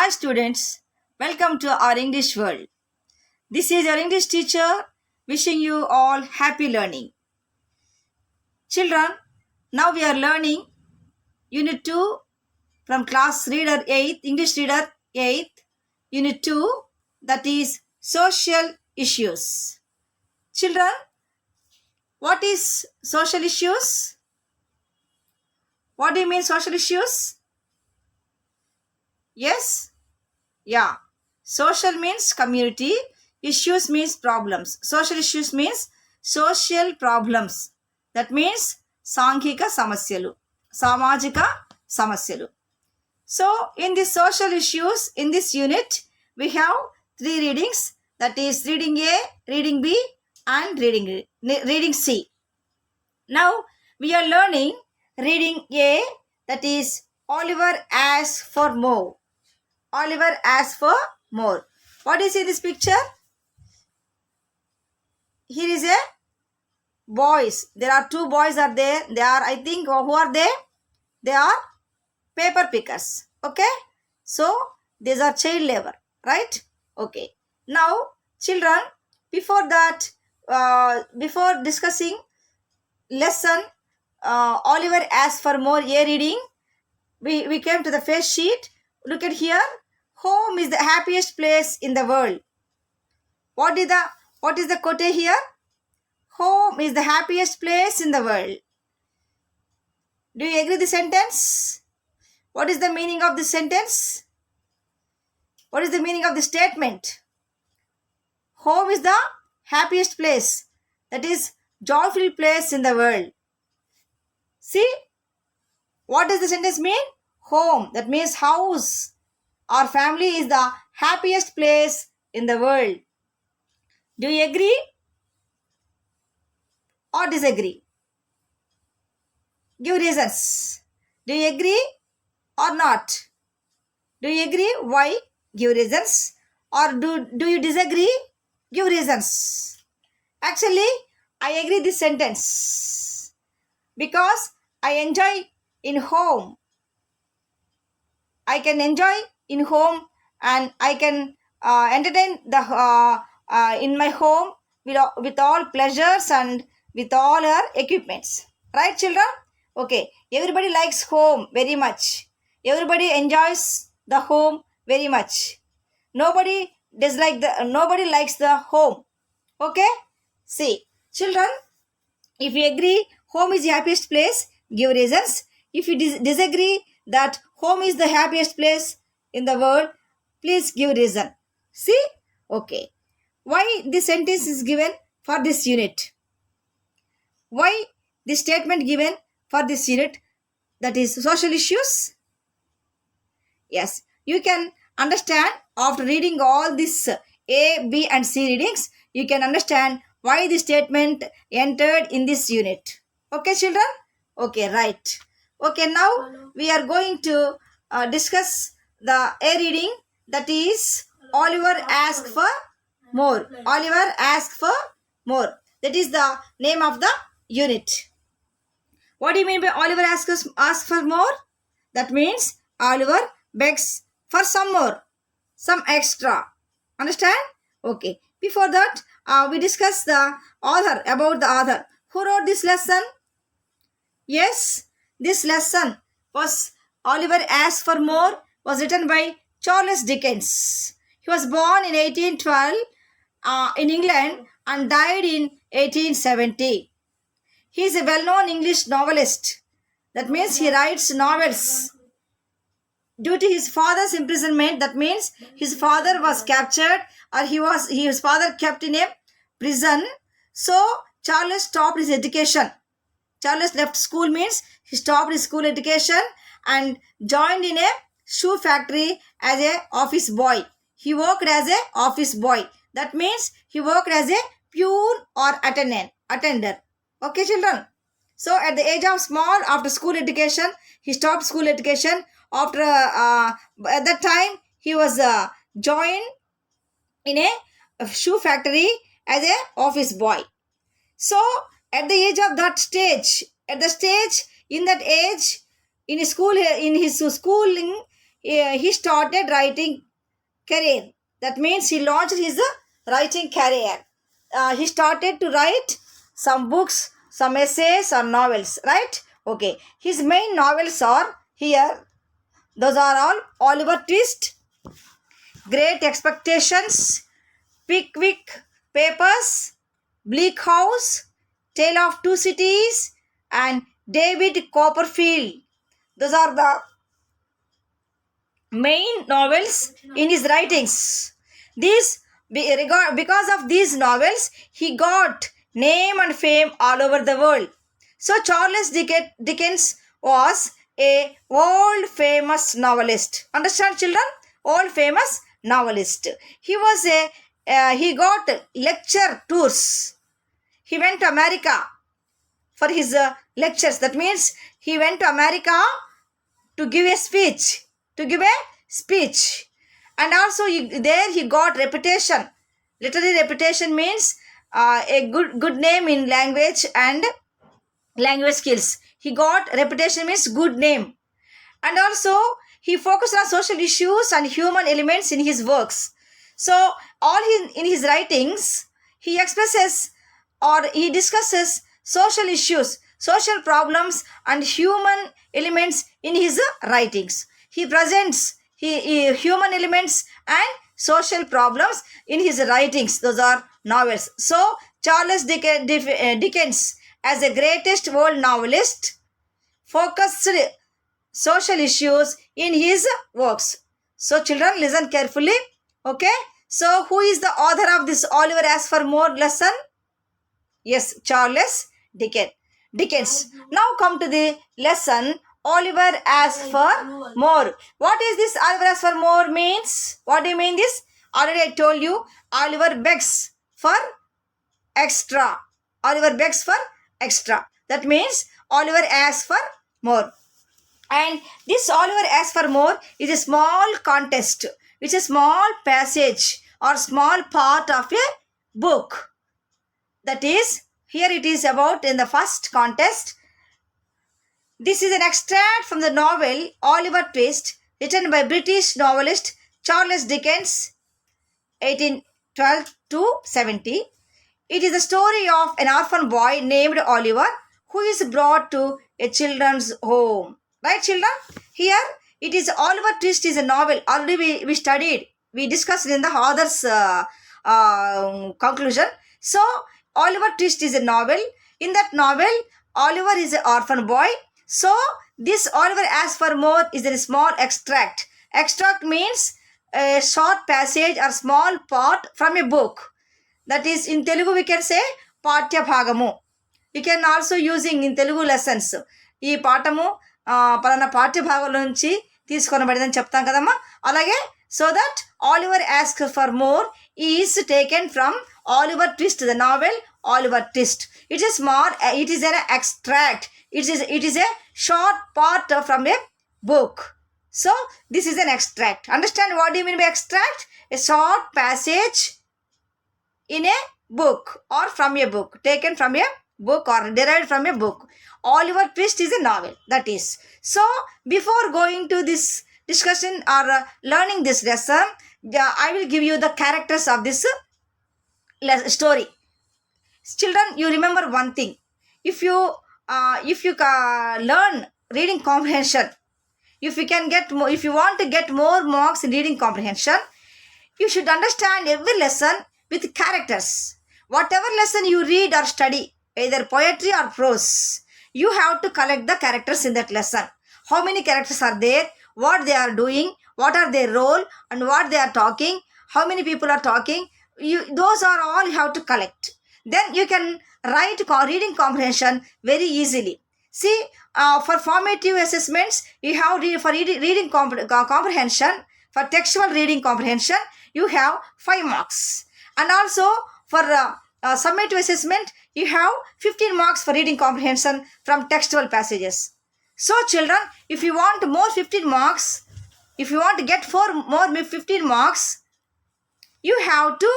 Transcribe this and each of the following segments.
Hi students, welcome to our English world. This is your English teacher wishing you all happy learning. Children, now we are learning Unit 2 from class Reader 8, English Reader 8, Unit 2, that is social issues. Children, what is social issues? What do you mean social issues? Yes? Yeah. Social means community. Issues means problems. Social issues means social problems. That means సాంఘిక సమస్యలు, సామాజిక సమస్యలు. So in the social issues, in this unit, we have three readings. That is reading A, reading B, and reading C. Now we are learning reading A, that is Oliver asks for more. Oliver asks for more. What is in this picture? Here is a boys. There are two boys are there. They are, I think, who are they? They are paper pickers. Okay. So these are child labor, right? Okay. Now, children, before that, before discussing lesson, Oliver asked for more A reading. We came to the first sheet. Look at here. Home is the happiest place in the world. What is the quote here? Home is the happiest place in the world. Do you agree the sentence? What is the meaning of this sentence? What is the meaning of the statement? Home is the happiest place. That is joyful place in the world. See? What does the sentence mean? Home. That means house. Our family is the happiest place in the world. Do you agree or disagree? Give reasons. Do you agree or not? Do you agree? Why? Give reasons. Or do you disagree? Give reasons. Actually, I agree this sentence because I enjoy in home. I can enjoy in home and I can entertain in my home with all pleasures and with all our equipments. Right, children? Okay. Everybody likes home very much. Everybody enjoys the home very much. Nobody nobody likes the home. Okay? See, children, if you agree home is the happiest place, give reasons. If you disagree that home is the happiest place in the world, please give reason. See? Okay. Why this sentence is given for this unit? Why the statement given for this unit, that is social issues? Yes, you can understand after reading all this A, B and C readings, you can understand why the statement entered in this unit. Okay, children? Okay, right. Okay, now we are going to discuss the A reading, that is Oliver asked for more. Oliver asked for more. That is the name of the unit. What do you mean by Oliver asks for more? That means Oliver begs for some more, some extra. Understand? Okay. Before that, we discussed the author, about the author. Who wrote this lesson? Yes, this lesson was Oliver Asks for More was written by Charles Dickens. He was born in 1812 in England and died in 1870. He is a well-known English novelist. That means he writes novels. Due to his father's imprisonment, that means his father was captured or his father kept in a prison. So Charles stopped his education. Charles left school means he stopped his school education and joined in a shoe factory as a office boy. He worked as a office boy. That means he worked as a peon or attender. Okay, children. So at the age of small, after school education, he stopped school education. After at that time, he was joined in a shoe factory as a office boy. So at the age of that stage, in his schooling, he started writing career. That means he launched his writing career. He started to write some books, some essays or novels, right? Okay. His main novels are here. Those are all Oliver Twist, Great Expectations, Pickwick Papers, Bleak House, Tale of Two Cities, and David Copperfield. Those are the main novels in his writings. Because of these novels, he got name and fame all over the world. So Charles Dickens was a world famous novelist. Understand, children? World famous novelist. He got lecture tours. He went to America for his lectures. That means he went to America to give a speech. And also there he got reputation. Literary reputation means a good name in language and language skills. He got reputation means good name. And also he focused on social issues and human elements in his works. So in his writings he expresses or he discusses social issues, social problems and human elements in his writings. He presents human elements and social problems in his writings. Those are novels. So Charles Dickens, as the greatest world novelist, focused social issues in his works. So children, listen carefully. Okay. So who is the author of this Oliver Asks for More lesson? Yes, Charles Dickens. Now come to the lesson Oliver Asks for More. What is this Oliver Asks for More means? What do you mean this? Already I told you, Oliver begs for extra. Oliver begs for extra. That means Oliver asks for more. And this Oliver Asks for More is a small contest. It's a small passage or small part of a book. That is, here it is about in the first contest. This is an extract from the novel Oliver Twist, written by British novelist Charles Dickens, 1812 to 70. It is the story of an orphan boy named Oliver who is brought to a children's home. Right, children? Here, it is Oliver Twist is a novel. Already we studied. We discussed in the author's conclusion. So, Oliver Twist is a novel. In that novel, Oliver is an orphan boy. So, this Oliver Asks for More is a small extract. Extract means a short passage or small part from a book. That is, in Telugu we can say Patya Bhagamu. We can also using in Telugu lessons. ఈ పాఠము పలానా పాఠ్య భాగంలో నుంచి తీసుకొనబడిందని చెప్తాం కదమ్మా. అలాగే so that Oliver ask for more is taken from Oliver Twist, the novel Oliver Twist. It is an extract. It is a short part from a book. So this is an extract. Understand what do you mean by extract? A short passage in a book or from a book, taken from a book or derived from a book. Oliver Twist is a novel. That is. So before going to this discussion or learning this lesson, I will give you the characters of this story. Children, you remember one thing. If you learn reading comprehension, if you want to get more marks in reading comprehension, you should understand every lesson with characters. Whatever lesson you read or study, either poetry or prose, you have to collect the characters in that lesson. How many characters are there? What they are doing? What are their role? And what they are talking? How many people are talking? Those are all you have to collect. Then you can write reading comprehension very easily. See, for formative assessments, you have for reading comprehension, for textual reading comprehension, you have 5 marks. And also for summative assessment, you have 15 marks for reading comprehension from textual passages. So children, if you want more 15 marks, if you want to get more 15 marks, you have to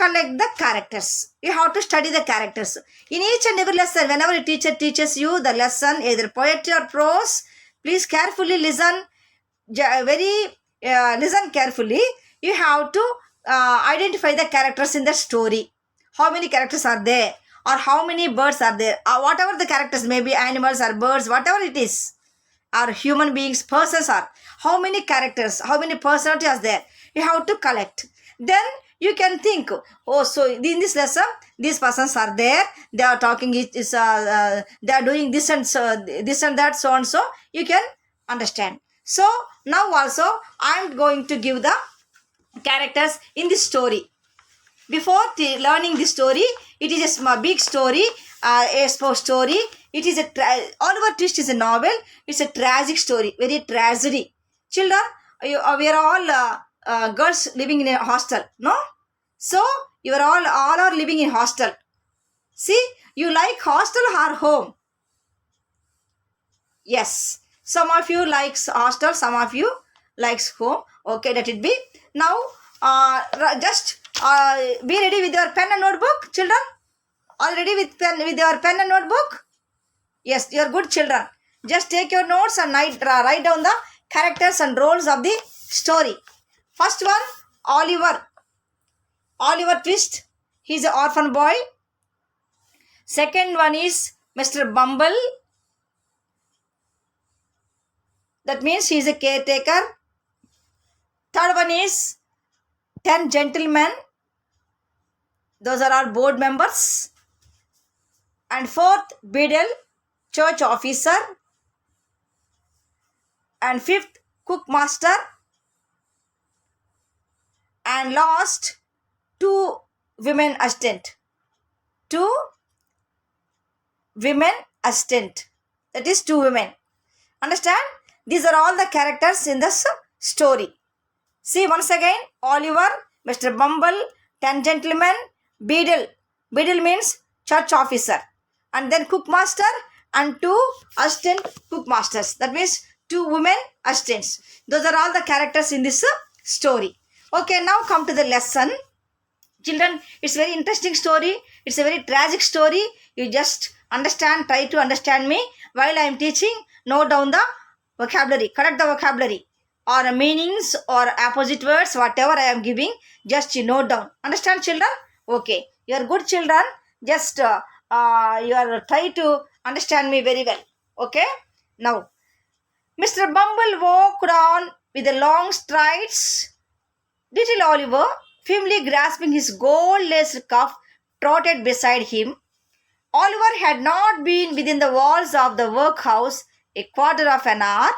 collect the characters. You have to study the characters. In each and every lesson, whenever a teacher teaches you the lesson, either poetry or prose, please carefully listen. very listen carefully. You have to identify the characters in the story. How many characters are there, or how many birds are there, or whatever the characters may be, animals or birds, whatever it is, or human beings, persons are. How many characters, how many personalities are there? You have to collect. Then you can think, oh, so in this lesson, these persons are there. They are talking. They are doing this and so, this and that, so and so. You can understand. So now also I am going to give the characters in this story. Before learning the story, it is a big story, a sports story. It is Oliver Twist is a novel. It's a tragic story, very tragedy. Children, we are all girls living in a hostel, no? So you are all are living in hostel. See, you like hostel or home? Yes, some of you likes hostel, some of you likes home. Okay, let it be. Now just be ready with your pen and notebook, children. All ready with your pen and notebook? Yes, you are good children. Just take your notes and write down the characters and roles of the story. First one, Oliver. Oliver Twist. He's an orphan boy. Second one is Mr. Bumble. That means he is a caretaker. Third one is 10 gentlemen. Those are all board members. And fourth, Beadle, church officer. And fifth, cook master. And last, 2 women assistant. 2 women assistant. That is 2 women. Understand? These are all the characters in this story. See once again, Oliver, Mr. Bumble, 10 gentlemen, Beadle. Beadle means church officer. And then cook master and 2 assistant cook masters. That means 2 women assistants. Those are all the characters in this story. Okay, now come to the lesson. Children, it's very interesting story. It's a very tragic story. You just understand, try to understand me. While I am teaching, note down the vocabulary, correct the vocabulary or meanings or opposite words, whatever I am giving, just you note down. Understand, children? Okay, you are good children. Just you are try to understand me very well. Okay, now Mr. Bumble walked on with the long strides. Little Oliver, firmly grasping his gold-laced cuff, trotted beside him. Oliver had not been within the walls of the workhouse a quarter of an hour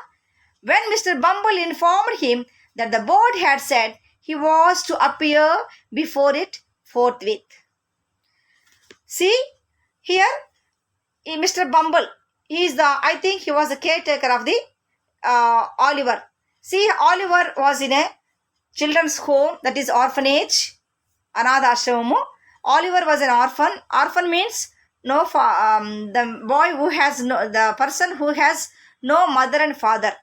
when Mr. Bumble informed him that the board had said he was to appear before it forthwith. See, here, Mr. Bumble, I think he was the caretaker of the Oliver. See, Oliver was in a children's home, that is orphanage, Anadha Ashramu. Oliver was an orphan. Orphan means the boy who has the person who has no mother and father.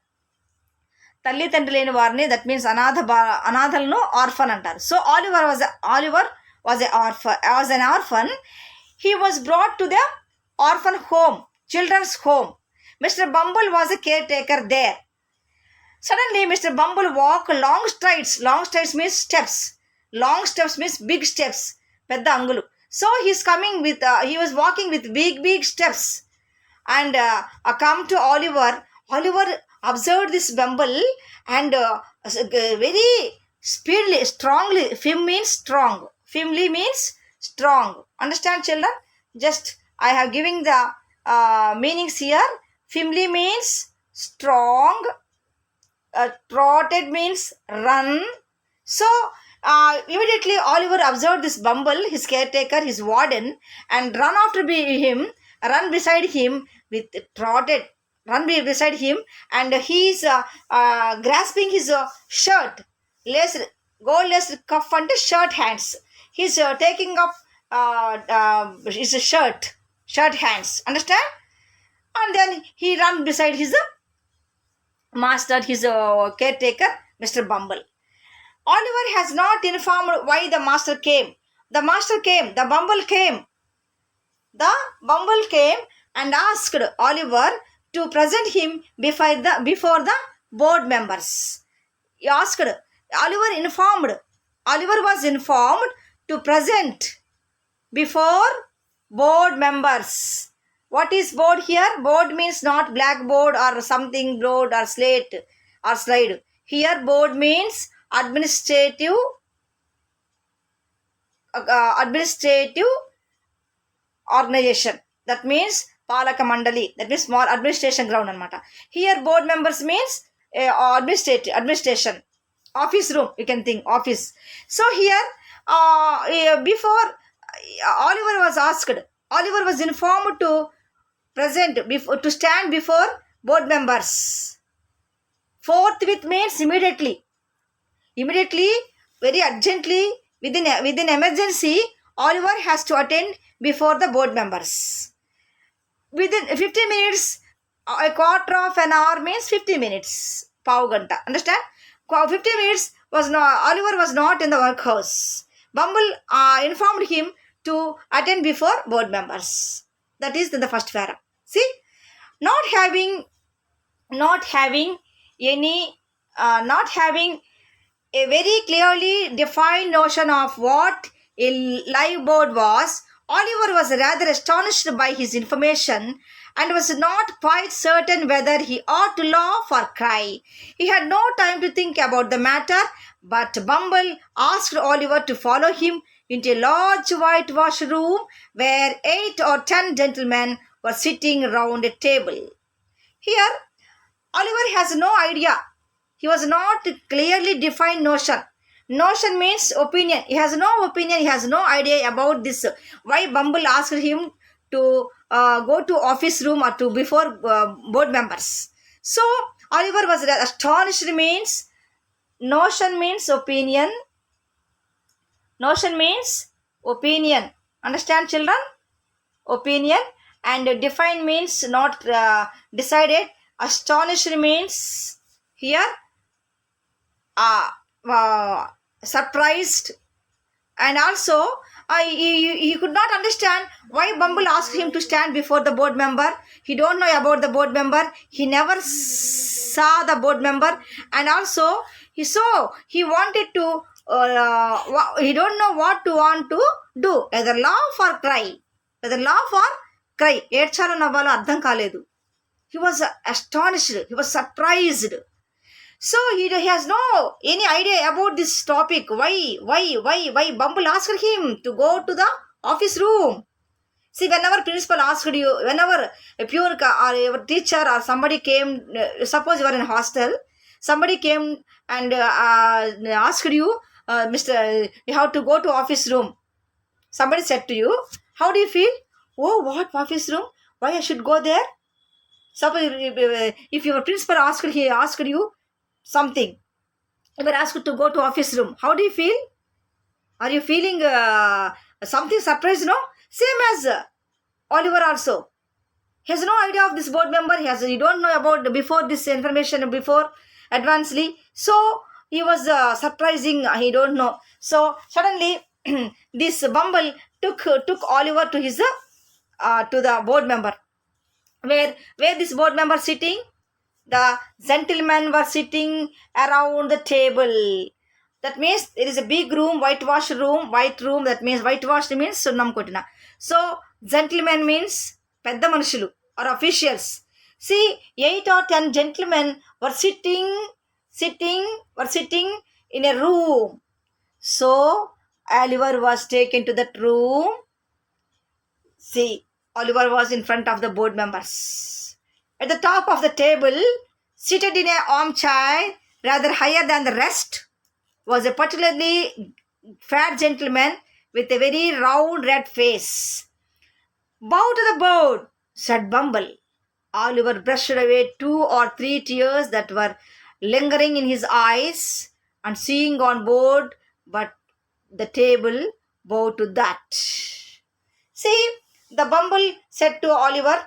తల్లి తండ్రి లేని వారిని, that means అనాథలను orphan అంటారు. So Oliver was an orphan. He was brought to the orphan home, children's home. Mr. Bumble was a caretaker there. Suddenly, Mr. Bumble walked long strides. Long strides means steps. Long steps means big steps. Pedda angulu. So he was walking with big steps, and come to Oliver. Oliver observed this Bumble and very speedily, strongly. Fim means strong. Firmly means strong. Understand, children? Just I have given the meanings here. Firmly means strong. Trotted means run. So immediately Oliver observed this Bumble, his caretaker, his warden, and run beside him with trotted. Run beside him, and he is grasping his shirt, gold-laced cuff and shirt hands. He's taking up his shirt hands. Understand? And then he ran beside his master, his caretaker, Mr. Bumble. Oliver has not informed why the master came. The Bumble came. The Bumble came and asked Oliver to present him before the board members. He asked, Oliver was informed to present before board members. What is board here? Board means not blackboard or something board or slate or slide. Here board means administrative organization. That means Palaka Mandali. That means small administration ground anamata. Here board members means administration. Office room, you can think office. So here before Oliver was asked, Oliver was informed to to stand before board members. Forthwith means immediately. Immediately, very urgently, within emergency, Oliver has to attend before the board members. Within 15 minutes, a quarter of an hour means 50 minutes. Pav ganta. Understand? 50 minutes Oliver was not in the workhouse. Bumble informed him to attend before board members. That is in the first paragraph. See, not having a very clearly defined notion of what a live board was, Oliver was rather astonished by his information and was not quite certain whether he ought to laugh or cry. He had no time to think about the matter, but Bumble asked Oliver to follow him into a large whitewashed room where 8 or 10 gentlemen were sitting round a table. Here, Oliver has no idea. He was not clearly defined notion. Notion means opinion. He has no opinion. He has no idea about this. Why Bumble asked him to go to office room or to before board members. So Oliver was astonished means notion means opinion. Notion means opinion. Understand, children? Opinion. And define means not decided. Astonished means here surprised. And also he could not understand why Bumble asked him to stand before the board member. He don't know about the board member. He never saw the board member. And also he wanted to he don't know what to want to do, either laugh or cry. Whether laugh or cry. ఏడ్చాలో నవ్వాలో అర్థం కాలేదు. He was astonished. He was surprised. So he has no any idea about this topic. Why Bumble asked him to go to the office room. See, whenever principal asked you, whenever a pure or your teacher or somebody came, suppose you are in a hostel, somebody came and asked you, Mr. You have to go to office room. Somebody said to you, how do you feel? Oh, what office room? Why I should go there? Suppose if your principal asked you something, you were asked to go to office room. How do you feel? Are you feeling something surprised? No? Same as Oliver also. He has no idea of this board member. He don't know about before this information before advancedly. So he was surprising. He don't know. So suddenly this Bumble took Oliver to his to the board member. Where this board member sitting? The gentlemen were sitting around the table. That means there is a big room, whitewashed room, white room. That means whitewashed means sunnam kotina. So gentlemen means pedda manusulu or officials. See, 8 or 10 gentlemen were sitting in a room. So Oliver was taken to that room. See, Oliver was in front of the board members. At the top of the table, seated in an armchair rather higher than the rest, was a particularly fat gentleman with a very round red face. Bow to the board, said Bumble. Oliver brushed away 2 or 3 tears that were lingering in his eyes and seeing on board, but the table bowed to that. See, the Bumble said to Oliver,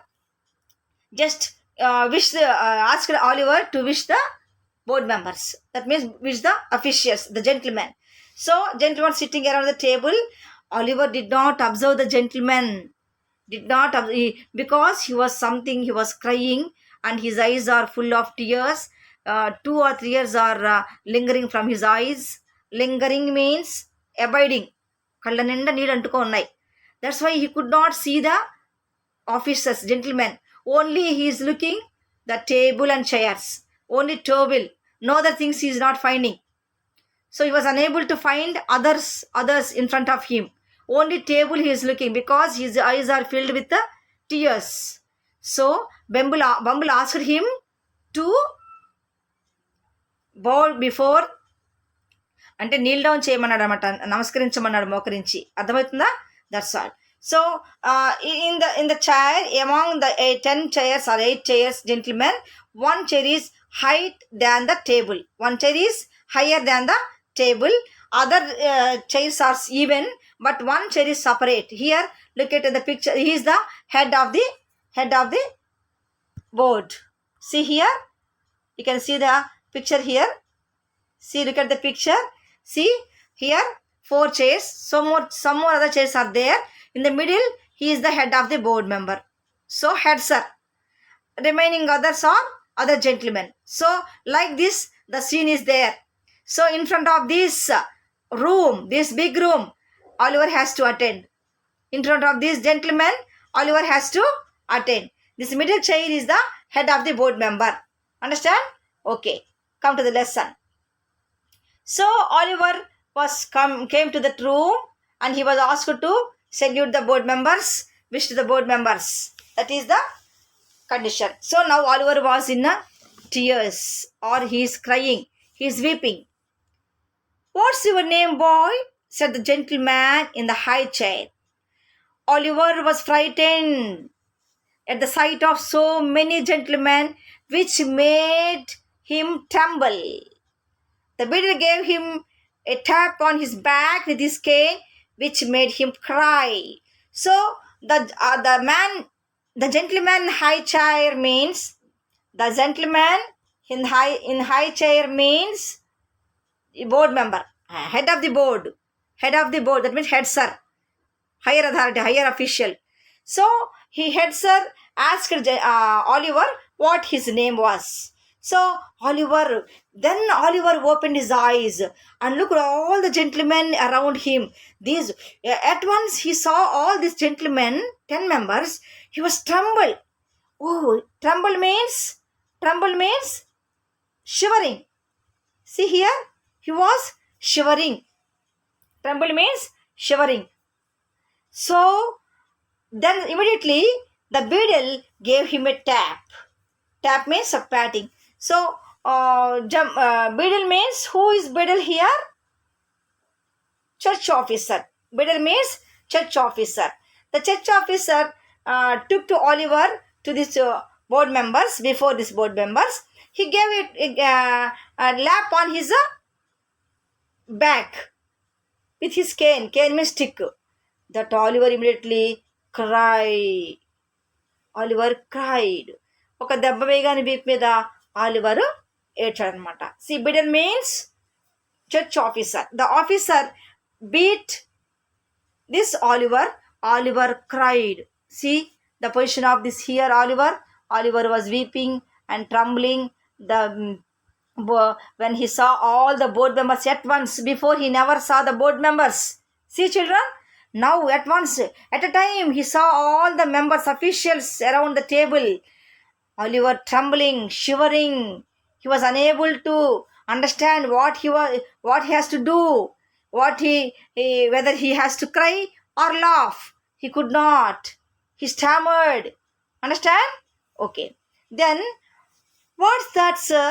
just asked Oliver to wish the board members. That means wish the officials, the gentlemen. So gentlemen sitting around the table. Oliver did not observe the gentleman. Because he was crying and his eyes are full of tears. 2 or 3 years are lingering from his eyes. Lingering means abiding. Kalla ninda need antuko unnai. That's why he could not see the officers, gentlemen. Only he is looking the table and chairs. Only table. No other things he is not finding. So he was unable to find others in front of him. Only table he is looking because his eyes are filled with the tears. So Bumble asked him to bow before, అంటే Neel down చేయమన్నాడు అనమాట, నమస్కరించమన్నాడు మోకరించి. అర్థమవుతుందా? That's all. So in the chair, among the 10 chairs or 8 chairs, gentlemen, one chair is height than the table. One chair is higher than the table. Other chairs are even, but one chair is separate. Here, look at the picture. He is the head of the board. See here, you can see the picture here. See, look at the picture. See here, 4 chairs. Some more other chairs are there. In the middle, he is the head of the board member. So head sir. Remaining others are other gentlemen. So like this, the scene is there. So in front of this room, this big room, Oliver has to attend. In front of this gentleman, Oliver has to attend. This middle chair is the head of the board member. Understand? Okay. Come to the lesson. So Oliver came to that room and he was asked to salute the board members, wish to the board members. That is the condition. So now Oliver was in tears, or he is crying, he is weeping. What's your name, boy? Said the gentleman in the high chair. Oliver was frightened at the sight of so many gentlemen, which made him tremble. The beadle gave him a tap on his back with his cane, which made him cry. So the gentleman in high chair means, the gentleman in high chair means board member, head of the board. That means head sir, higher authority, higher official. So head sir asked Oliver what his name was. So Oliver opened his eyes and looked at all the gentlemen around him. At once he saw all these gentlemen, 10 members. He was trembled. Oh, tremble means shivering. See here, he was shivering. Tremble means shivering. So then immediately the beadle gave him a tap. Tap means a patting. So beadle means, who is beadle here? Church officer. Beadle means church officer. The church officer took to Oliver to this board members. Before this board members, he gave it a lap on his back with his cane. Cane means stick. That Oliver immediately cried. Oliver cried. ఒక దెబ్బ వేయగానే వీపు మీద Oliver ఏడ్చాడనమాట. సి beadle means church officer. The officer beat this Oliver. Oliver cried. See the position of this here Oliver. Oliver was weeping and trembling. When he saw all the board members at once. Before he never saw the board members. See children, now at once, at a time, he saw all the members, officials around the table. Oliver trembling, shivering. He was unable to understand what he has to do, whether he has to cry or laugh. He could not. He stammered. Understand? Okay. Then, what's that, sir?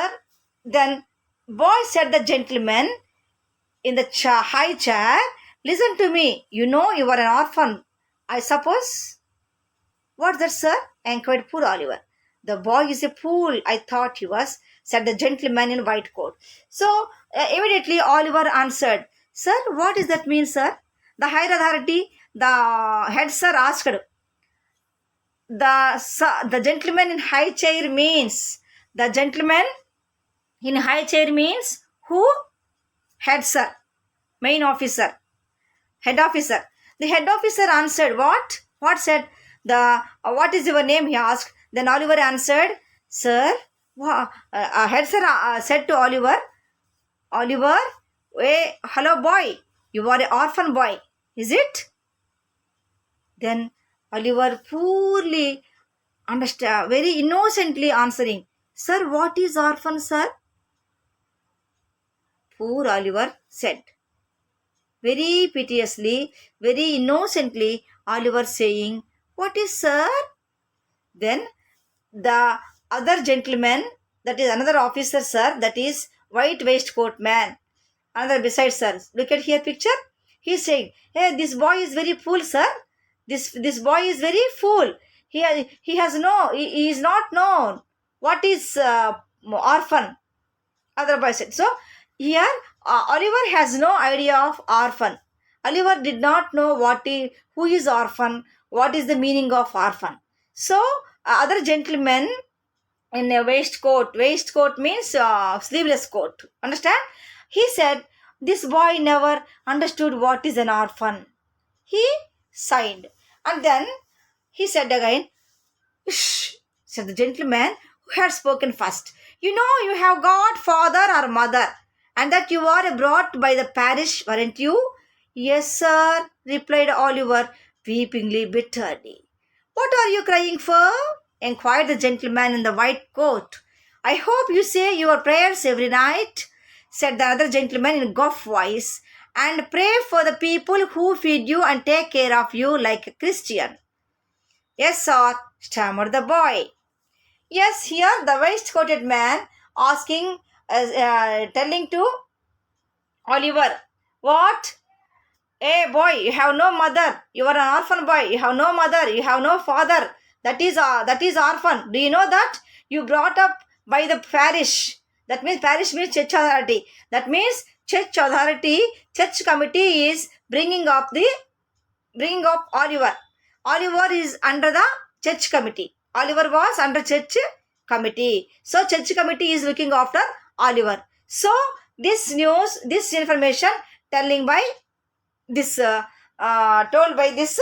Then, boy, said the gentleman in the high chair, listen to me. You know you are an orphan, I suppose. What's that, sir? Inquired poor Oliver. The boy is a fool, I thought he was, said the gentleman in white coat. So immediately Oliver answered, sir, what does that mean, sir? The higher authority, the head sir asked. The gentleman in high chair means, the gentleman in high chair means who? Head sir, main officer, head officer. The head officer answered, what said the what is your name, he asked. Then Oliver answered, sir, Head sir said to Oliver, Oliver, hey, hello boy, you are an orphan boy, is it? Then Oliver poorly understand, very innocently answering, sir, what is orphan, sir? Poor Oliver said, very piteously, very innocently, Oliver saying, what is, sir? Then the other gentleman, that is another officer, sir, that is white waistcoat man, another besides, sir. Look at here picture. He's saying, hey, this boy is very fool, sir. This boy is very fool. He has no, he is not known what is orphan. Other boy said. So here Oliver has no idea of orphan. Oliver did not know who is orphan, what is the meaning of orphan. So other gentlemen in a waistcoat. Waistcoat means sleeveless coat. Understand? He said, this boy never understood what is an orphan. He sighed. And then he said again, shh, said the gentleman who had spoken first. You know, you have got father or mother, and that you are brought by the parish, weren't you? Yes, sir, replied Oliver, weepingly bitterly. What are you crying for? Inquired the gentleman in the white coat. I hope you say your prayers every night, said the other gentleman in a gruff voice, and pray for the people who feed you and take care of you like a Christian. Yes, sir, stammered the boy. Yes, here the waistcoated man asking, telling to Oliver, what? Hey boy, you have no mother. You are an orphan boy. You have no mother. You have no father. That is orphan. Do you know that? You brought up by the parish. That means parish means church authority. That means church authority, church committee is bringing up Oliver. Oliver is under the church committee. Oliver was under church committee. So church committee is looking after Oliver. So this news, this information telling by this told by this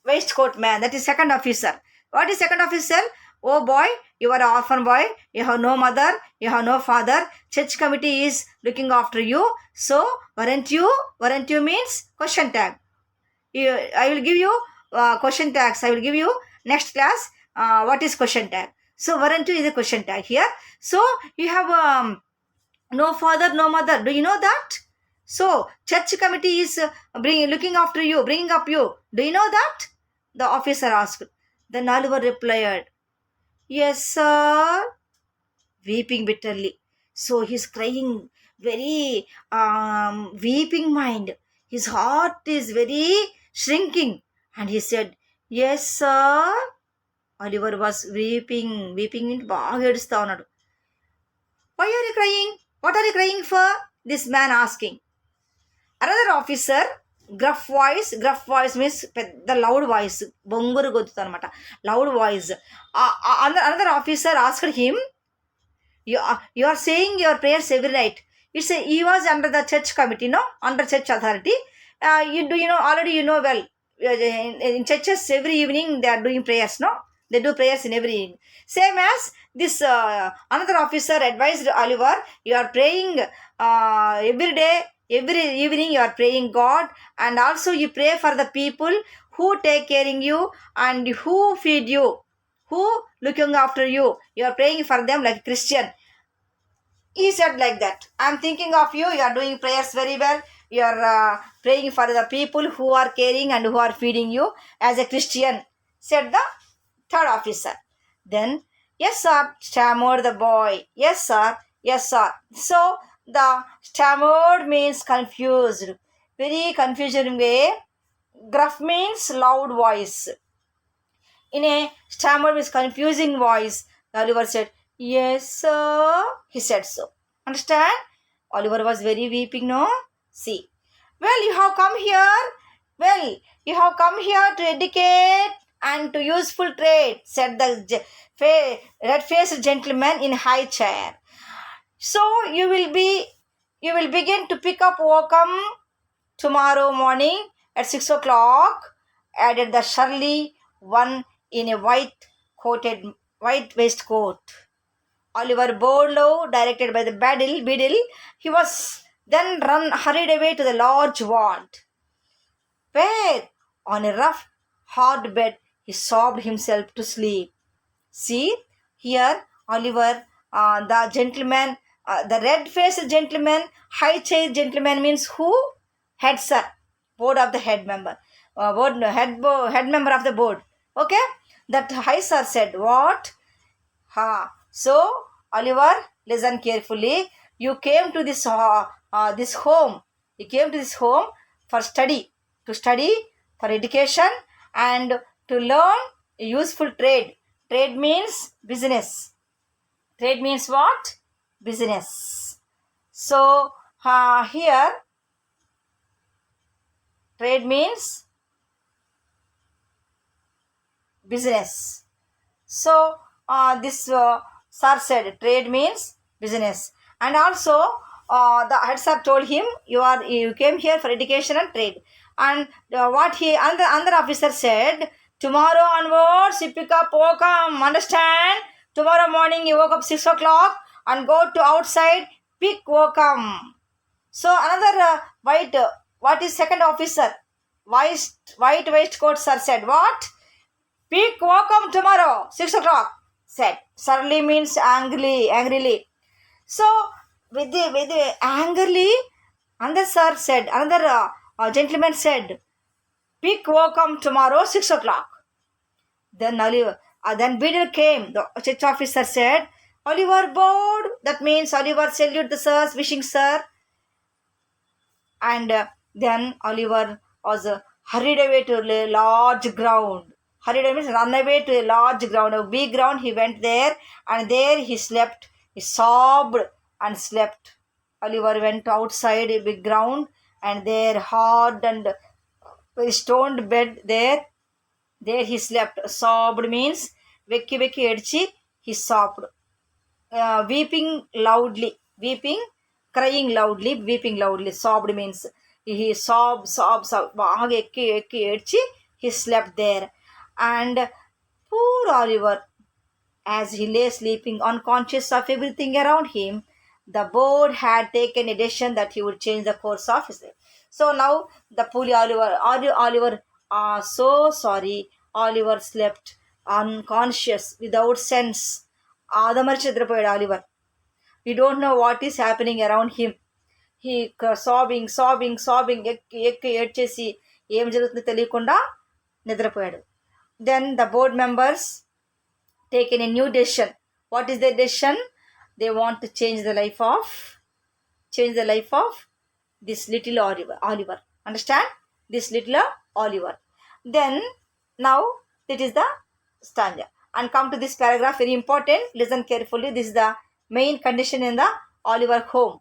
waistcoat man, that is second officer. What is second officer? Oh boy, you are an orphan boy, you have no mother, you have no father, church committee is looking after you, so weren't you means question tag. I will give you question tags. I will give you next class what is question tag. So weren't you is a question tag here. So you have no father, no mother. Do you know that? So church committee is looking after you, bringing up you. Do you know that? The officer asked. Then Oliver replied, yes, sir, weeping bitterly. So he's crying, very weeping mind. His heart is very shrinking. And he said, yes, sir. Oliver was weeping into బాగా ఏడుస్తా ఉన్నాడు. Why are you crying? What are you crying for? This man asking. Another officer, gruff voice means the loud voice, బొంగురు గొంతుతో అనమాట, loud voice. Another officer asked him, you are saying your prayers every night. He was under the church committee, no, under church authority. Already you know well, in churches every evening they are doing prayers, no, they do prayers in every evening. Same as this another officer advised Oliver, you are praying every day, every evening you are praying God, and also you pray for the people who take caring you and who feed you, who looking after you. You are praying for them like Christian. He said like that, I'm thinking of you, you are doing prayers very well, you are praying for the people who are caring and who are feeding you as a Christian, said the third officer. Then, yes, sir, stammered the boy. Yes, sir, yes, sir. So the stammered means confused, very confusing way. Gruff means loud voice. In a stammered means confusing voice, Oliver said, yes, sir. He said so. Understand? Oliver was very weeping, no? See. Well, you have come here. Well, you have come here to educate and to useful trade, said the red-faced gentleman in high chair. So you will begin to pick up Oakham tomorrow morning at 6 o'clock, added the surly one in a white waistcoat. Oliver Borlow, directed by the Beadle, he was then hurried away to the large ward, where, on a rough, hard bed, he sobbed himself to sleep. See, here, Oliver, the gentleman, the red-faced gentleman, high-chair gentleman means who? Head sir, board of the head member, head member of the board. Okay, that high sir said, what? So, Oliver, listen carefully. You came to this home. You came to this home for study, for education, and to learn a useful trade. Trade means business. Trade means what? Business. So, here, trade means business. So, this sir said trade means business. And also, the head sir told him, you came here for education and trade. And what he, another officer said, tomorrow onwards, you pick up, come, understand? Tomorrow morning, you woke up 6 o'clock and go to outside, pick, come. So, another what is second officer? White waistcoat sir said, what? Pick, come tomorrow, 6 o'clock, said. Surly means angrily. So, with the angrily, another sir said, another gentleman said, pick, come tomorrow, 6 o'clock. Then then Beadle came. The church officer said, Oliver board. That means Oliver salute the sirs, wishing sir. And then Oliver was hurried away to a large ground. Hurried away means run away to a large ground, a big ground. He went there, and there he slept. He sobbed and slept. Oliver went outside a big ground, and there hard and stoned bed there. There he slept. Sobbed means vekki edchi. He sobbed. Weeping loudly. Crying loudly, weeping loudly. Sobbed means he sobbed. Baga ekki edchi. He slept there. And poor Oliver, as he lay sleeping, unconscious of everything around him, the board had taken a decision that he would change the course of his life. So now the poor Oliver, so sorry, Oliver slept unconscious, without sense. Oliver. We don't know what is happening around him. He sobbing, ఎక్కి ఏడ్చేసి ఏం జరుగుతుందో తెలియకుండా నిద్రపోయాడు. Then the board members taken a new decision. What is their decision? They want to change the life of this little Oliver. Understand? This little Oliver. Then now that is the stanza. And come to this paragraph, very important. Listen carefully. This is the main condition in the Oliver home.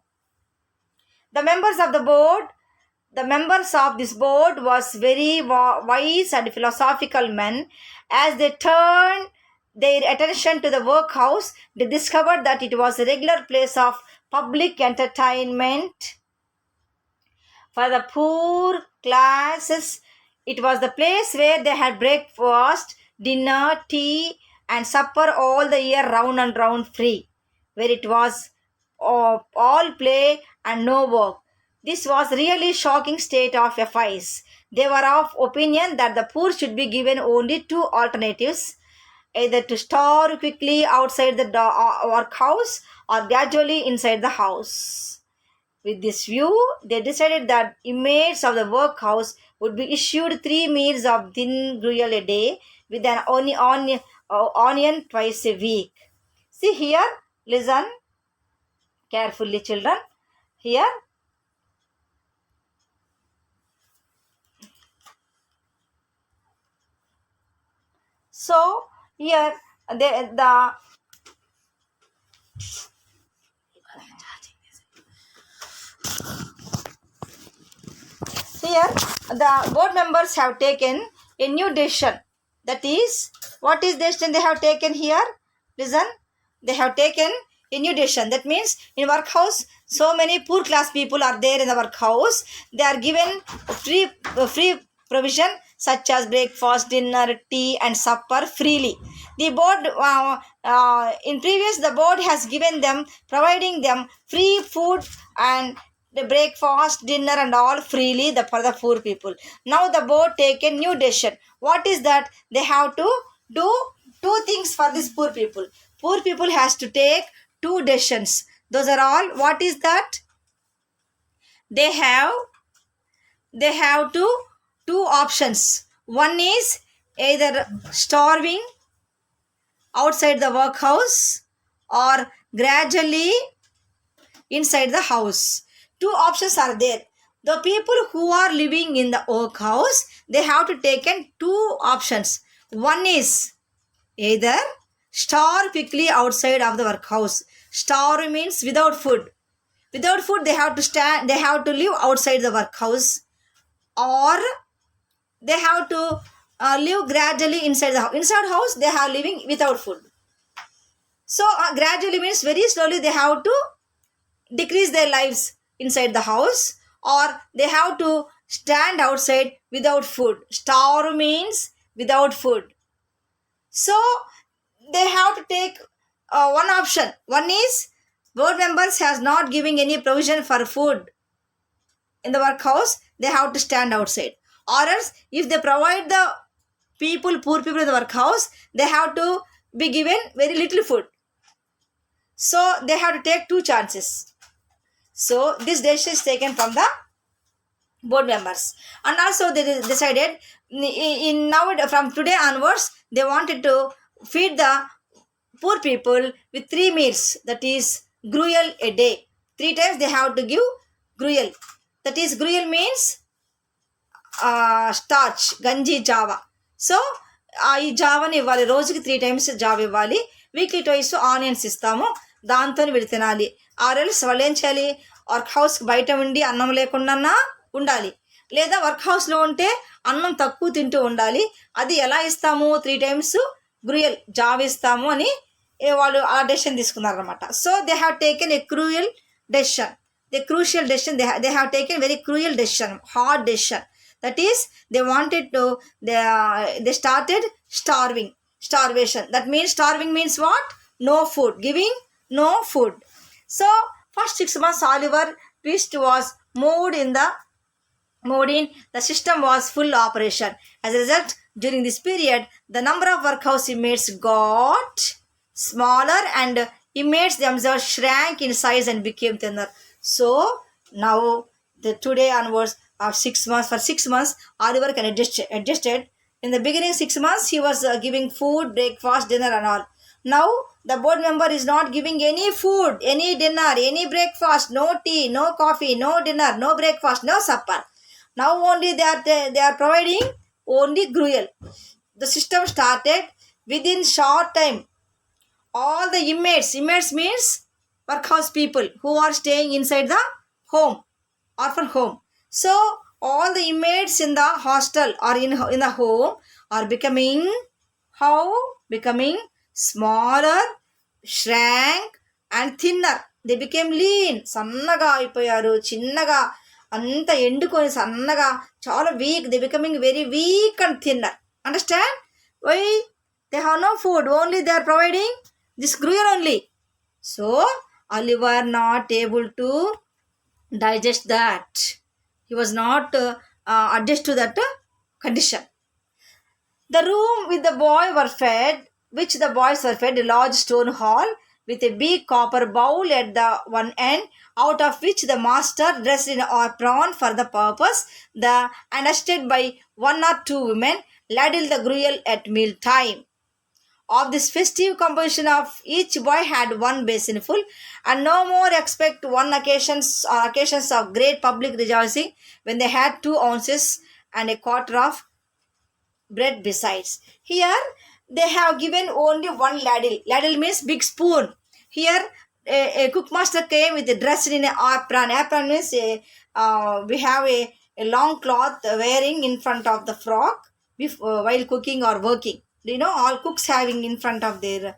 The members of this board was very wise and philosophical men. As they turned their attention to the workhouse, they discovered that it was a regular place of public entertainment for the poor classes. It was the place where they had breakfast, dinner, tea, and supper all the year round and round free, where it was all play and no work. This was really shocking state of affairs. They were of opinion that the poor should be given only two alternatives, either to starve quickly outside the workhouse or gradually inside the house. With this view, they decided that inmates of the workhouse would be issued 3 meals of thin gruel a day with an onion twice a week. See here, listen carefully, children. Here, so here the board members have taken a new decision. That is, what is decision they have taken here? Listen, they have taken a new decision. That means in workhouse, so many poor class people are there in the workhouse. They are given free provision such as breakfast, dinner, tea, and supper freely. The board, in previous, the board has given them, providing them free food and the breakfast, dinner, and all freely for the poor people. Now the board take a new decision. What is that? They have to do two things for these poor people. Poor people has to take two decisions. Those are all. What is that? They have two options. One is either starving outside the workhouse or gradually inside the house. Two options are there. The people who are living in the workhouse, they have to take in two options. One is either starve quickly outside of the workhouse. Starve means without food. Without food, they have to live outside the workhouse, or they have to live gradually inside the house. Inside house, they are living without food. So gradually means very slowly they have to decrease their lives inside the house, or they have to stand outside without food. Starve means without food. So they have to take one option. One is board members has not giving any provision for food in the workhouse, they have to stand outside. Or else, if they provide the poor people in the workhouse, they have to be given very little food. So they have to take two chances. So this decision is taken from the board members, and also they decided in now from today onwards they wanted to feed the poor people with 3 meals, that is gruel a day. 3 times they have to give gruel. That is gruel means starch గంజి Java. So ఈ జావాని ఇవ్వాలి, రోజుకి 3 times జావ ఇవ్వాలి. Weekly twice onions ఇస్తాము, దాంతో వీళ్ళు తినాలి. ఆర్ఎల్స్ వాళ్ళు ఏం చేయాలి, వర్క్ హౌస్కి బయట ఉండి అన్నం లేకుండా ఉండాలి, లేదా వర్క్ హౌస్లో ఉంటే అన్నం తక్కువ తింటూ ఉండాలి. అది ఎలా ఇస్తాము, 3 times గ్రూయల్ జావ ఇస్తాము అని వాళ్ళు ఆ డెసిషన్ తీసుకున్నారనమాట. So they have taken a cruel decision, the crucial decision. They have taken very cruel decision, hard decision. That is, they wanted to, they started starvation. That means starving means what? No food, giving no food. So first 6 months Oliver Twist was moved in, the system was full operation. As a result, during this period, the number of workhouse inmates got smaller and inmates themselves shrank in size and became thinner. So now the today onwards of 6 months, for 6 months Oliver can adjusted. In the beginning 6 months he was giving food, breakfast, dinner and all. Now the board member is not giving any food, any dinner, any breakfast, no tea, no coffee, no dinner, no breakfast, no supper. Now only they are providing only gruel. The system started within short time. All the inmates means workhouse people who are staying inside the home, orphan home. So all the inmates in the hostel or in the home are becoming smaller, shrank and thinner. They became lean. సన్నగా అయిపోయారు, చిన్నగా అంత ఎండుకొని సన్నగా చాలా week. They becoming very weak and thinner. Understand? Why? They have no food, only they are providing this gruel only. So Oliver not able to digest that. He was not adjust to that condition. The room with the boy were fed, which the boys were fed, a large stone hall with a big copper bowl at the one end, out of which the master, dressed in apron for the purpose, and assisted by 1 or 2 women, ladled the gruel at meal time. Of this festive composition of each boy had 1 basinful, and no more expect occasions of great public rejoicing when they had 2 ounces and a quarter of bread besides. Here they have given only 1 ladle. Ladle means big spoon. Here a cookmaster came with a dressed in an apron. Apron means we have a long cloth wearing in front of the frock while cooking or working. You know, all cooks having in front of their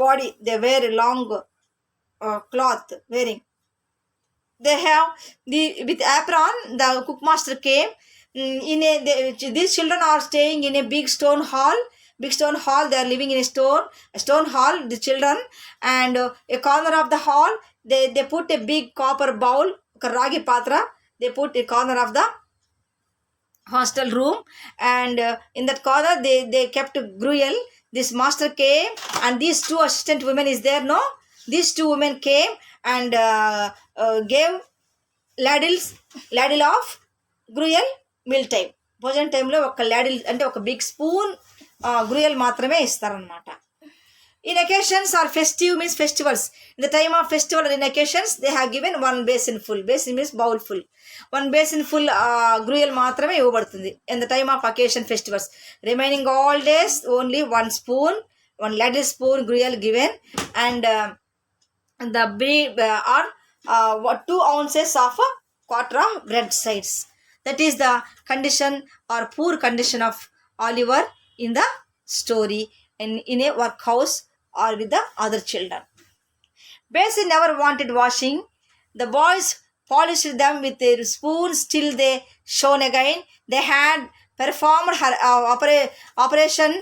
body, they wear a long cloth wearing. They have with apron. The cookmaster came these children are staying in a big stone hall. They are living in a stone hall, the children. And a corner of the hall, they put a big copper bowl, ragi patra. They put a corner of the hostel room, and in that corner they kept gruel. This master came, and these two assistant women is there, no? These two women came and gave ladle of gruel meal time. భోజన టైంలో ఒక ladle అంటే ఒక big spoon gruel మాత్రమే ఇస్తారనమాట. In occasions or festive means festivals. In the time of festival or in occasions, they have given one basin full. Basin means bowl full. One basin full gruel మాత్రమే ఇవ్వబడుతుంది. In the time of occasion festivals. Remaining all days, only one spoon, one ladle spoon gruel given, and the bread or 2 ounces of quarter of bread sides. That is the condition or poor condition of Oliver in the story, in a workhouse or with the other children. Basin never wanted washing. The boys polished them with their spoons till they shone again. They had performed her operation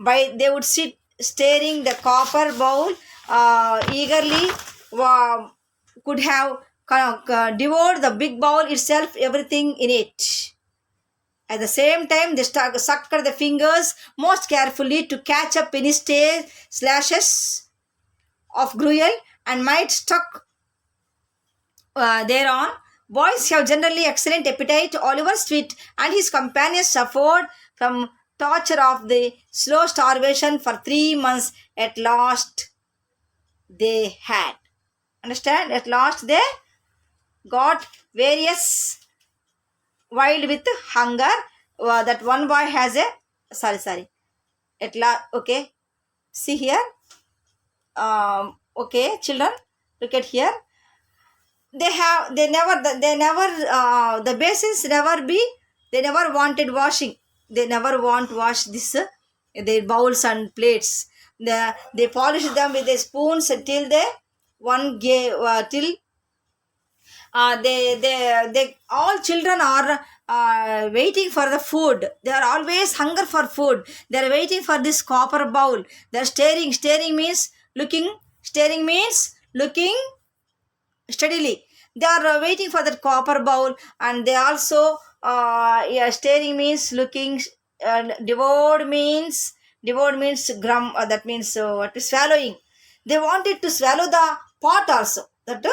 by they would sit staring the copper bowl eagerly, could have devoured the big bowl itself, everything in it. At the same time, they sucked the fingers most carefully to catch up any slashes of gruel and might stuck thereon. Boys have generally excellent appetite. Oliver Sweet and his companions suffered from torture of the slow starvation for 3 months. At last, they had. Understand? At last, they got various wild with hunger. That one boy has a sorry okay, see here. Okay, children, look at here. They never the basins they never wanted washing. They never want wash this their bowls and plates. They polish them with the spoons till they one gave till they all children are waiting for the food. They are always hunger for food. They are waiting for this copper bowl. They are staring means looking. Staring means looking steadily. They are waiting for that copper bowl, and they also staring means looking. Devoured means that means what is swallowing. They wanted to swallow the pot also, that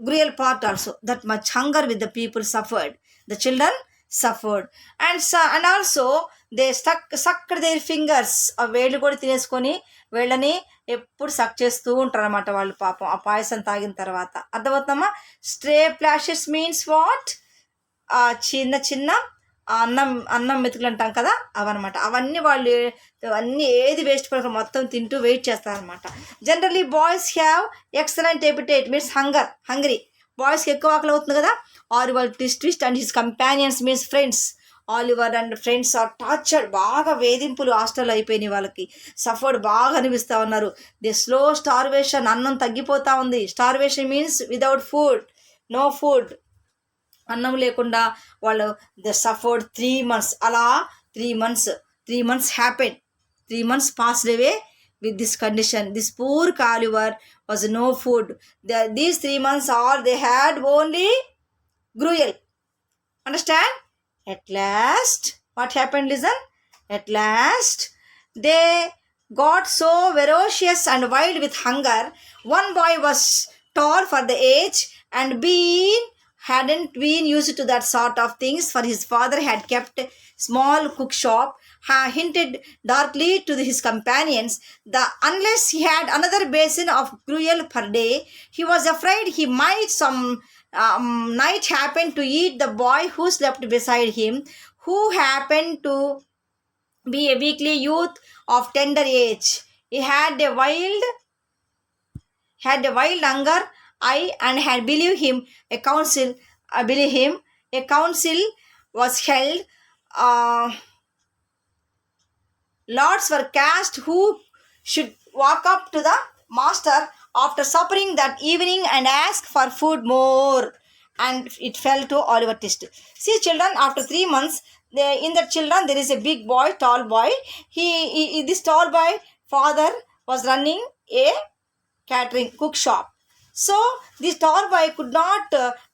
gruel pot also. That much hunger with the people suffered. The children suffered, and also they sucked their fingers. ఆ వేళ్ళు కూడా తినేసుకొని వేళ్ళని ఎప్పుడు సక్ చేస్తూ ఉంటారు అనమాట వాళ్ళు పాపం ఆ పాయసం తాగిన తర్వాత. అర్థమవుతామా? Stray splashes means what? చిన్న చిన్న అన్నం మెతుకులు అంటాం కదా, అవన్నమాట. అవన్నీ వాళ్ళు అన్నీ ఏది వేస్ట్ పడకుండా మొత్తం తింటూ వెయిట్ చేస్తారనమాట. Generally boys have excellent appetite means hungry. బాయ్స్కి ఎక్కువ ఆకలి అవుతుంది కదా. Oliver Twist and his companions means friends. Oliver and friends are tortured. బాగా వేధింపులు హాస్టల్లో అయిపోయినాయి వాళ్ళకి. సఫర్డ్ బాగా అనిపిస్తూ ఉన్నారు. The slow starvation. అన్నం తగ్గిపోతూ ఉంది. Starvation means without food, no food. అన్నం లేకుండా వాళ్ళు దే సఫర్డ్ 3 months. అలా 3 months happen. 3 months passed away with this condition. This poor Oliver was no food. These 3 months all they had only gruel. Understand? At last, what happened? Listen. At last, they got so ferocious and wild with hunger. One boy was tall for the age and hadn't been used to that sort of things, for his father had kept small cook shop. Hinted darkly to his companions that unless he had another basin of gruel per day, he was afraid he might some night happen to eat the boy who slept beside him, who happened to be a weakly youth of tender age. He had a wild hunger eye and had believed him a council. A council was held. Lots were cast who should walk up to the master after suppering that evening and ask for food more. And it fell to Oliver Twist. See, children, after 3 months, in the children there is a big boy, tall boy. This tall boy father was running a catering cook shop. So this tall boy could not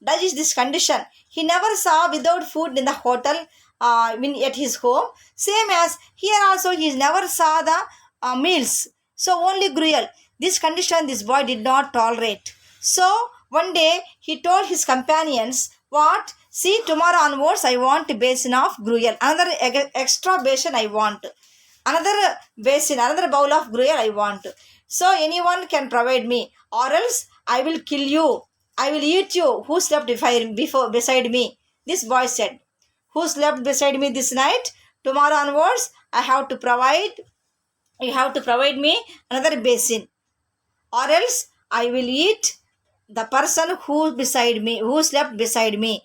digest this condition. He never saw without food in the hotel, at his home. Same as here also, he never saw the meals. So only gruel. This condition this boy did not tolerate. So one day he told his companions, "What? See, tomorrow onwards I want a basin of gruel. Another extra basin I want. Another basin, another bowl of gruel I want. So anyone can provide me, or else I will kill you. I will eat you. Who slept beside me?" This boy said. "Who slept beside me this night? Tomorrow onwards, I have to provide. You have to provide me another basin, or else I will eat the person who slept beside me.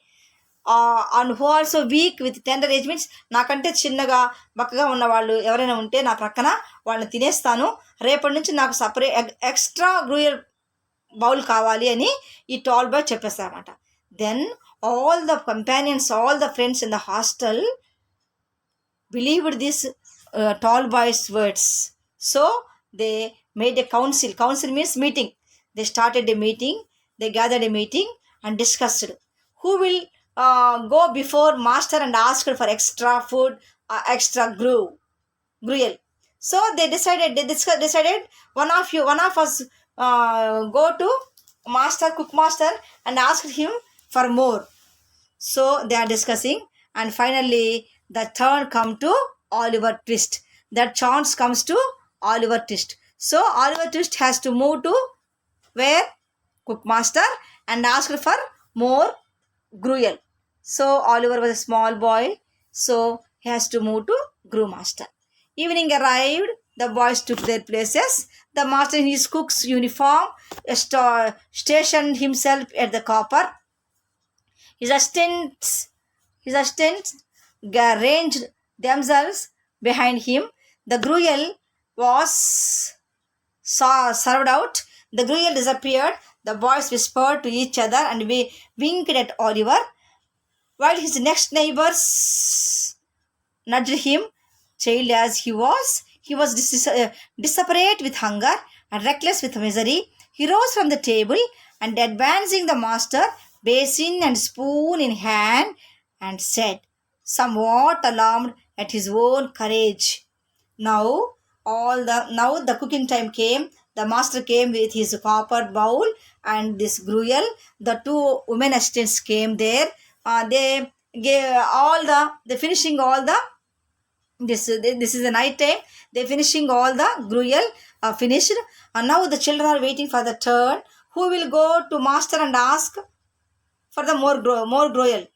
And who also week with tender age means నాకంటే చిన్నగా బక్కగా ఉన్న వాళ్ళు ఎవరైనా ఉంటే నా ప్రక్కన వాళ్ళని తినేస్తాను. రేపటి నుంచి నాకు ఎక్స్ట్రా గ్రూయల్ బౌల్ కావాలి" అని ఈ టాల్ బాయ్ చెప్పేస్తారన్నమాట. Then all the companions, all the friends in the hostel believed this tall boy's words. So they made a council. Council means meeting. They started a meeting. They gathered a meeting and discussed who will go before master and ask for extra food, extra gruel. So they decided. Decided one of us go to cook master, and ask him for more. So they are discussing, and finally the turn come to Oliver Twist. That chance comes to Oliver Twist. So Oliver Twist has to move to where? Cookmaster, and ask for more gruel. So Oliver was a small boy, so he has to move to Brewmaster. Evening arrived. The boys took their places. The master in his cook's uniform stationed himself at the copper. His assistants ranged themselves behind him. The gruel was served out. The gruel disappeared. The boys whispered to each other and winked at Oliver, while his next neighbors nudged him. Child as he was desperate with hunger and reckless with misery. He rose from the table and, advancing the master, basin and spoon in hand, and said, somewhat alarmed at his own courage, Now the cooking time came. The master came with his copper bowl and this gruel. The two women assistants came there. They gave they finishing all the this is the night time. They finishing all the gruel finished, and now the children are waiting for the turn. Who will go to master and ask for the more gruel?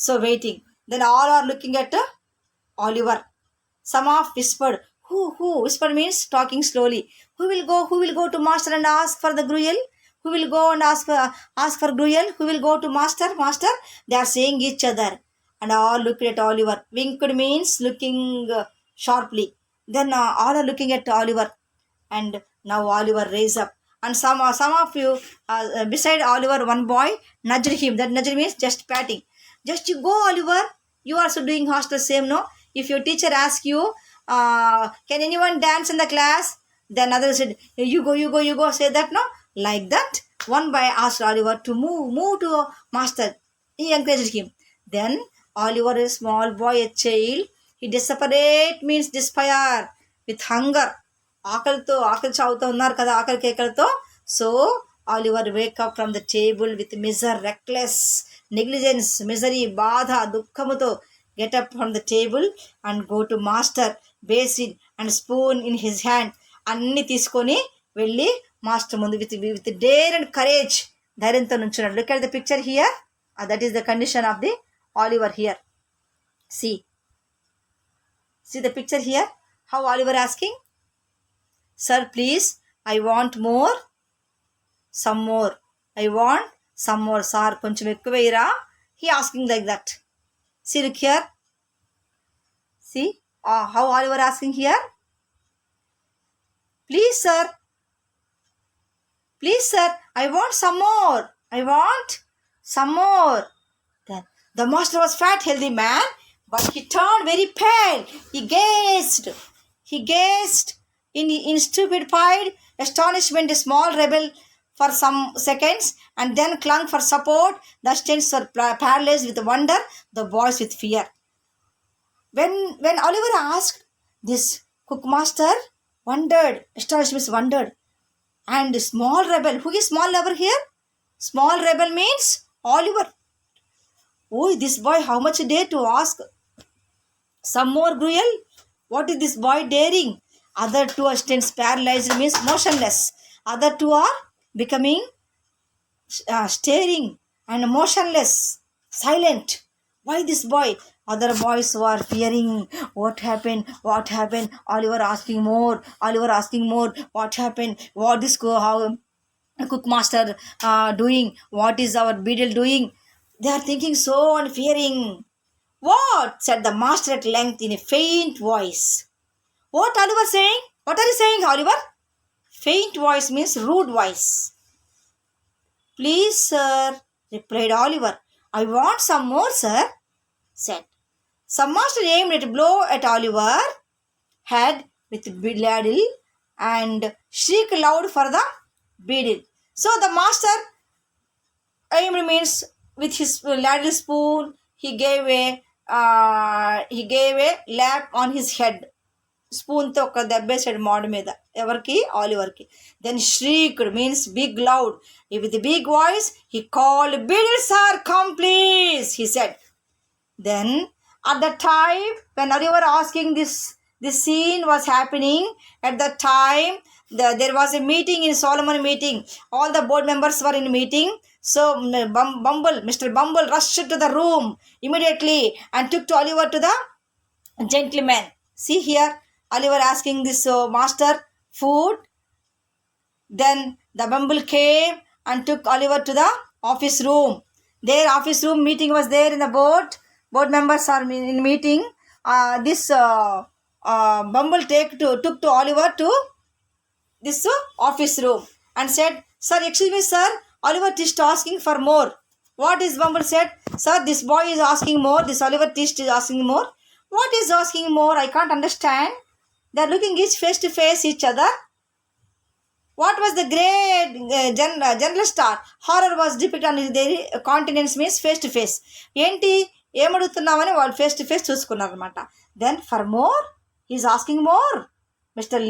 So waiting. Then all are looking at Oliver. Some of whispered. Who? Whispered means talking slowly. Who will go to master and ask for the gruel? Who will go and ask for gruel? Who will go to master? Master? They are saying each other. And all looked at Oliver. Winked means looking sharply. Then all are looking at Oliver. And now Oliver raised up. And some of you beside Oliver, one boy nudged him. That nudged means just patting. Just you go, Oliver. You also doing hostel same, no? If your teacher asks you, can anyone dance in the class? Then others said, you go. Say that, no? Like that. One boy asked Oliver to move to master. He encouraged him. Then Oliver, a small boy, a child, he desperate means despair with hunger. ఆకలి చావుతో ఉన్నారు కదా, ఆకలి కేకలతో. So Oliver wake up from the table with miser, reckless, negligence, misery, బాధ, దుఃఖముతో get up from the table and go to master, basin and spoon in his hand. అన్నీ తీసుకొని వెళ్ళి మాస్టర్ ముందు విత్ డేర్ అండ్ కరేజ్, ధైర్యంతో నుంచున్నాడు. Look at the picture here. That is the condition of the Oliver here. See the picture here. How Oliver asking, Sir, please, I want more. Some more. I want some more. Sir, koncham ekkuveira. He asking like that. See, look here. See how Oliver asking here. Please, sir. Please, sir, I want some more. I want some more. Then The master was fat, healthy man, but he turned very pale. He gazed in stupefied astonishment, a small rebel for some seconds, and then clung for support. The students were paralyzed with wonder, the boys with fear. When Oliver asked, this cookmaster wondered, astonishment wondered. And small rebel, who is small rebel here? Small rebel means Oliver. Oh, this boy, how much dare to ask? Some more cruel? What is this boy daring? Other two assistants paralyzed means motionless. Other two are becoming staring and motionless, silent. Why this boy? Other boys were fearing. What happened? What happened? Oliver asking more. Oliver asking more. What happened? What is how cookmaster doing? What is our beadle doing? They are thinking so and fearing. What? Said the master at length in a faint voice. What Oliver saying? What are you saying, Oliver? Faint voice means rude voice. Please, sir, replied Oliver. I want some more, sir, said. Some master aimed at a blow at Oliver's head with ladle and shrieked loud for the beadle. So the master aimed means with his ladle spoon he gave a lap on his head. స్పూన్తో ఒక దెబ్బేసాడు మాడ్ మీద ఎవరికి ఆలివర్కి. Then shrieked means big loud with big voice he called beadle sir come please he said. Then at the time when Oliver asking this scene was happening, at that time there was a meeting in Solomon meeting. All the board members were in meeting. So Mr. Bumble rushed to the room immediately and took to Oliver to the gentleman. See here, Oliver asking this master food. Then the Bumble came and took Oliver to the office room. Their office room meeting was there in the board. Board members are in meeting. This Bumble took to Oliver to this office room and said, "Sir, excuse me, sir. Oliver is asking for more." What is Bumble said? "Sir, this boy is asking more. This Oliver is asking more." What is asking more? I can't understand. They are looking each face to face each other. What was the great general star? Horror was depicted on their countenance means face to face. ఏంటి ఏమడుగుతున్నామని వాళ్ళు face to face చూసుకున్నారు అనమాట. Then for more he's asking more. Mr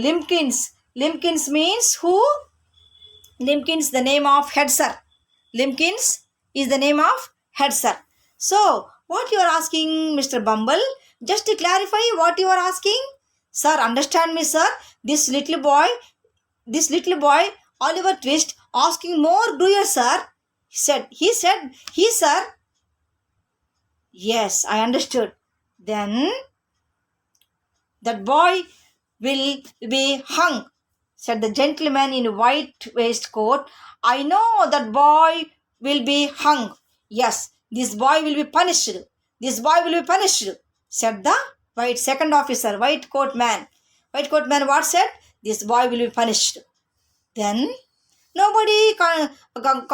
Limbkins means who? Limbkins the name of head sir. Limbkins is the name of head sir. So what you are asking Mr Bumble? Just to clarify what you are asking. Sir, understand me, sir. This little boy, Oliver Twist, asking more doer, sir. He said, sir. Yes, I understood. Then that boy will be hung, said the gentleman in white waistcoat. I know that boy will be hung. Yes, this boy will be punished. This boy will be punished, said the second officer, white coat man. What said? This boy will be punished. Then nobody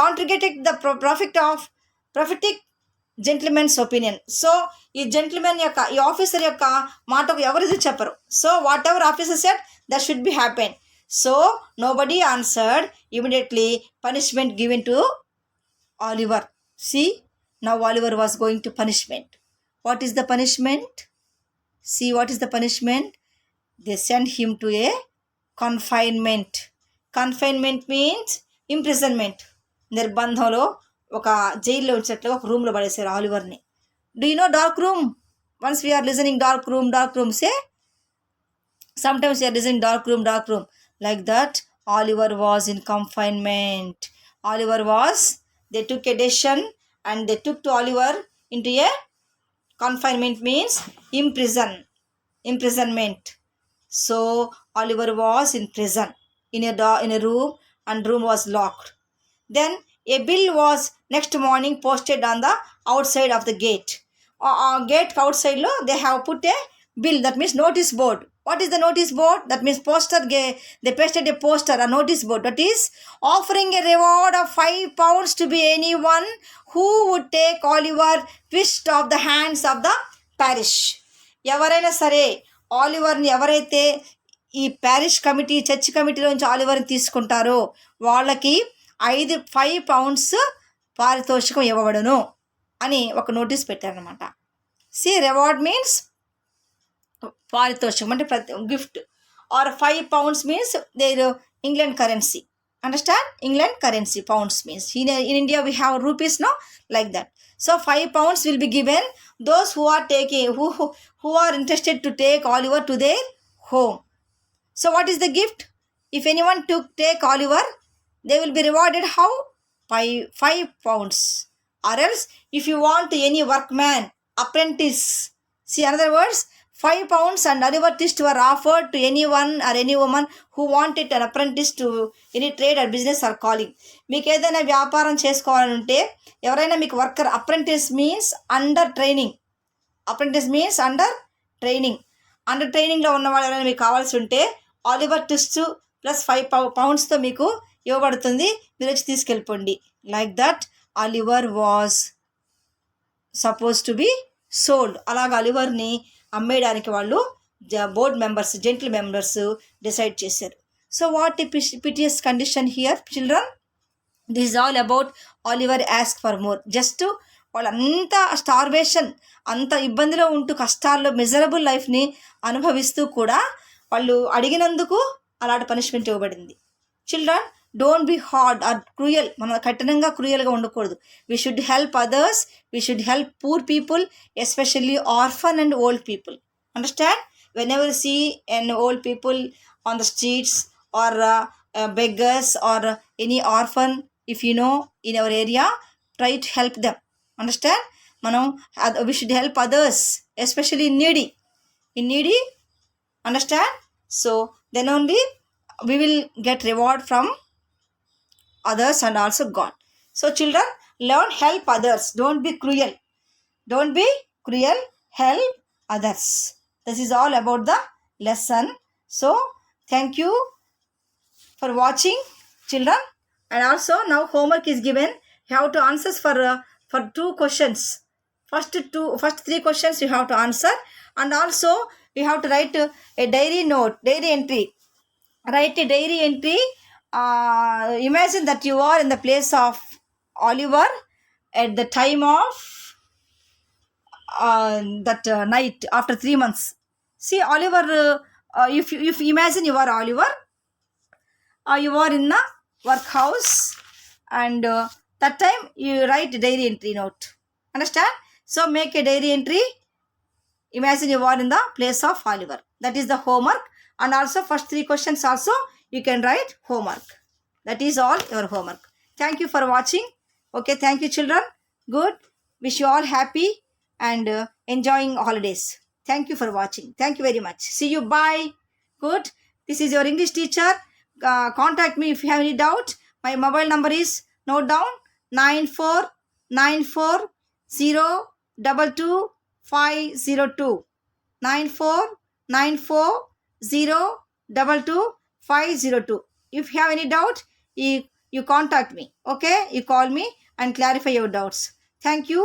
contradicted the prophetic gentleman's opinion. So ఈ gentlemen యొక్క ఈ officer యొక్క మాటకు ఎవరిది చెప్పరు. So what ever officer said that should be happen. So nobody answered. Immediately punishment given to Oliver. See, now Oliver was going to punishment. What is the punishment? See, what is the punishment? They sent him to a confinement. Confinement means imprisonment. నిర్బంధంలో ఒక జైల్లో ఉంచినట్లుగా ఒక రూమ్లో పడేశారు ఆలివర్ని. Do you know dark room? Once we are listening dark room, say. Sometimes we are listening dark room. Like that, Oliver was in confinement. They took a decision and they took to Oliver into a confinement means imprisonment. So Oliver was in prison in a room, and room was locked. Then a bill was next morning posted on the outside of the gate. Gate outside they have put a bill, that means notice board. What is the notice board? That means poster. They pasted a poster, a notice board. That is offering a reward of 5 pounds to be anyone who would take Oliver twist off the hands of the parish. ఎవరైనా సరే ఆలివర్ని ఎవరైతే ఈ parish committee church కమిటీలోంచి ఆలివర్ని తీసుకుంటారో వాళ్ళకి 5 pounds పారితోషికం ఇవ్వబడును అని ఒక నోటీస్ పెట్టారనమాట. సి రివార్డ్ మీన్స్ పారితోషికం అంటే gift, or 5 pounds means their England currency. Understand? England currency, pounds means in India we have rupees, no, like that. So 5 pounds will be given those who are taking who are interested to take Oliver to their home. So what is the gift? If anyone take Oliver, they will be rewarded how? 5 pounds. Or else if you want any workman, apprentice, see, in other words, 5 pounds and Oliver twist were offered to anyone or any woman who wanted an apprentice to any trade or business or calling. మీకు ఏదైనా వ్యాపారం చేసుకోవాలంటే ఎవరైనా మీకు worker, apprentice means under training, apprentice means under training, under ట్రైనింగ్లో ఉన్న వాళ్ళు ఎవరైనా మీకు కావాల్సి ఉంటే ఆలివర్ ట్విస్ట్ ప్లస్ 5 poundsతో మీకు ఇవ్వబడుతుంది, మీరు వచ్చి తీసుకెళ్ళిపోండి. Like that Oliver was suppose to be sold. అలాగ ఆలివర్ని అమ్మేయడానికి వాళ్ళు board members, gentle members decide చేశారు. So what a piteous condition here children. This is all about Oliver ask for more. Just వాళ్ళంతా స్టార్వేషన్, అంత ఇబ్బందిలో ఉంటూ కష్టాల్లో మిజరబుల్ లైఫ్ని అనుభవిస్తూ కూడా వాళ్ళు అడిగినందుకు అలాంటి పనిష్మెంట్ ఇవ్వబడింది. Children, don't be hard or cruel. మనం కఠినంగా క్రూయల్గా ఉండకూడదు. We should help others, we should help poor people, especially orphan and old people. Understand? whenever you see an old people on the streets or beggars or any orphan, if you know in our area, try to help them. Understand? We should help others, especially in needy. Understand? So then only we will get reward from others and also God. So children, learn, help others. Don't be cruel, help others. This is all about the lesson. So thank you for watching, children. And also now homework is given. You have to answer for 2 questions. First 3 questions you have to answer, and also you have to write a diary entry. Write a diary entry. Imagine that you are in the place of Oliver at the time of that night after 3 months. See, Oliver, if you imagine you are Oliver, you are in a workhouse, and that time you write a diary entry note. Understand? So make a diary entry. Imagine you are in the place of Oliver. That is the homework. And also first 3 questions also you can write homework. That is all your homework. Thank you for watching. Okay, thank you children. Good. Wish you all happy and enjoying holidays. Thank you for watching. Thank you very much. See you. Bye. Good. This is your English teacher. Contact me if you have any doubt. My mobile number is, note down, 9494022502. 9494022502. If you have any doubt, you contact me. Okay, you call me and clarify your doubts. Thank you.